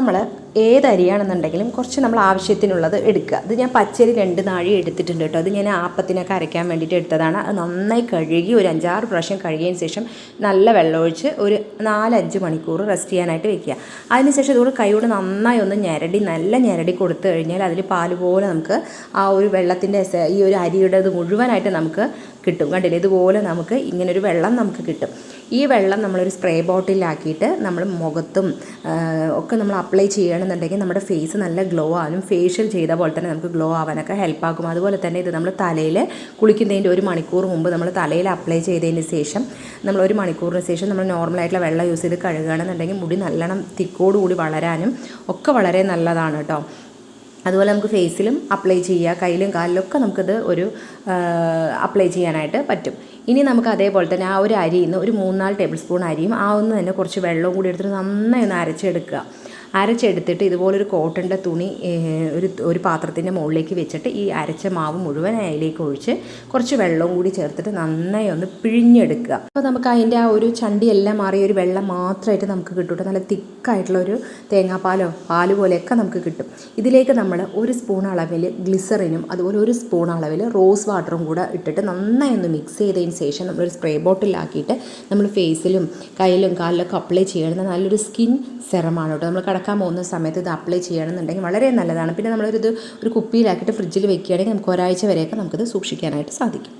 നമ്മൾ ഏത് അരിയാണെന്നുണ്ടെങ്കിലും കുറച്ച് നമ്മൾ ആവശ്യത്തിനുള്ളത് എടുക്കുക. ഇത് ഞാൻ പച്ചരി 2 നാഴി എടുത്തിട്ടുണ്ട് കേട്ടോ. അത് ഞാൻ ആപ്പത്തിനൊക്കെ അരയ്ക്കാൻ വേണ്ടിയിട്ട് എടുത്തതാണ്. അത് നന്നായി കഴുകി ഒരു 5-6 പ്രാവശ്യം കഴുകിയതിന് ശേഷം നല്ല വെള്ളമൊഴിച്ച് ഒരു 4-5 മണിക്കൂർ റെസ്റ്റ് ചെയ്യാനായിട്ട് വെക്കുക. അതിനുശേഷം ഇതുകൂടെ കൈയോട് നന്നായി ഒന്ന് നല്ല ഞെരടി കൊടുത്തു കഴിഞ്ഞാൽ അതിൽ പാല് പോലെ നമുക്ക് ആ ഒരു വെള്ളത്തിൻ്റെ ഈ ഒരു അരിയുടെ ഇത് മുഴുവനായിട്ട് നമുക്ക് കിട്ടും. കണ്ടില്ലേ, ഇതുപോലെ നമുക്ക് ഇങ്ങനൊരു വെള്ളം നമുക്ക് കിട്ടും. ഈ വെള്ളം നമ്മളൊരു സ്പ്രേ ബോട്ടിലാക്കിയിട്ട് നമ്മൾ മുഖത്തും ഒക്കെ നമ്മൾ അപ്ലൈ ചെയ്യുകയാണെന്നുണ്ടെങ്കിൽ നമ്മുടെ ഫേസ് നല്ല ഗ്ലോ ആവാനും ഫേഷ്യൽ ചെയ്ത പോലെ തന്നെ നമുക്ക് ഗ്ലോ ആവാനൊക്കെ ഹെൽപ്പാക്കും. അതുപോലെ തന്നെ ഇത് നമ്മൾ തലയിൽ കുളിക്കുന്നതിൻ്റെ 1 മണിക്കൂർ മുമ്പ് നമ്മൾ തലയിൽ അപ്ലൈ ചെയ്തതിന് ശേഷം നമ്മൾ 1 മണിക്കൂറിന് ശേഷം നമ്മൾ നോർമലായിട്ടുള്ള വെള്ളം യൂസ് ചെയ്ത് കഴുകുകയാണെന്നുണ്ടെങ്കിൽ മുടി നല്ലോണം തിക്കോടുകൂടി വളരാനും ഒക്കെ വളരെ നല്ലതാണ് കേട്ടോ. അതുപോലെ നമുക്ക് ഫേസിലും അപ്ലൈ ചെയ്യുക, കയ്യിലും കാലിലൊക്കെ നമുക്കിത് അപ്ലൈ ചെയ്യാനായിട്ട് പറ്റും. ഇനി നമുക്ക് അതേപോലെ തന്നെ ആ ഒരു അരിയിൽ നിന്ന് ഒരു 3-4 ടേബിൾ സ്പൂൺ അരിയും ആ ഒന്ന് തന്നെ കുറച്ച് വെള്ളവും കൂടി എടുത്തിട്ട് നന്നായി ഒന്ന് അരച്ചെടുത്തിട്ട് ഇതുപോലൊരു കോട്ടൻ്റെ തുണി ഒരു പാത്രത്തിൻ്റെ മുകളിലേക്ക് വെച്ചിട്ട് ഈ അരച്ച മാവ് മുഴുവൻ അതിലേക്ക് ഒഴിച്ച് കുറച്ച് വെള്ളവും കൂടി ചേർത്തിട്ട് നന്നായി ഒന്ന് പിഴിഞ്ഞെടുക്കുക. അപ്പോൾ നമുക്ക് അതിൻ്റെ ആ ഒരു ചണ്ടിയെല്ലാം മാറിയ ഒരു വെള്ളം മാത്രമായിട്ട് നമുക്ക് കിട്ടും. നല്ല തിക്കായിട്ടുള്ളൊരു തേങ്ങാപ്പാലോ പാല് പോലെയൊക്കെ നമുക്ക് കിട്ടും. ഇതിലേക്ക് നമ്മൾ 1 സ്പൂൺ അളവിൽ ഗ്ലിസറിനും അതുപോലെ 1 സ്പൂൺ അളവിൽ റോസ് വാട്ടറും കൂടെ ഇട്ടിട്ട് നന്നായി ഒന്ന് മിക്സ് ചെയ്തതിന് ശേഷം നമ്മളൊരു സ്പ്രേ ബോട്ടിലാക്കിയിട്ട് നമ്മൾ ഫേസിലും കയ്യിലും കാലിലൊക്കെ അപ്ലൈ ചെയ്യണമെന്ന് നല്ലൊരു സ്കിൻ സെറമാണ് കേട്ടോ. നമ്മൾ കിടക്കാൻ പോകുന്ന സമയത്ത് ഇത് അപ്ലൈ ചെയ്യണമെന്നുണ്ടെങ്കിൽ വളരെ നല്ലതാണ്. പിന്നെ ഒരു കുപ്പിയിലാക്കിയിട്ട് ഫ്രിഡ്ജിൽ വെക്കുകയാണെങ്കിൽ നമുക്ക് ഒരാഴ്ച വരെയൊക്കെ നമുക്കിത് സൂക്ഷിക്കാനായിട്ട് സാധിക്കും.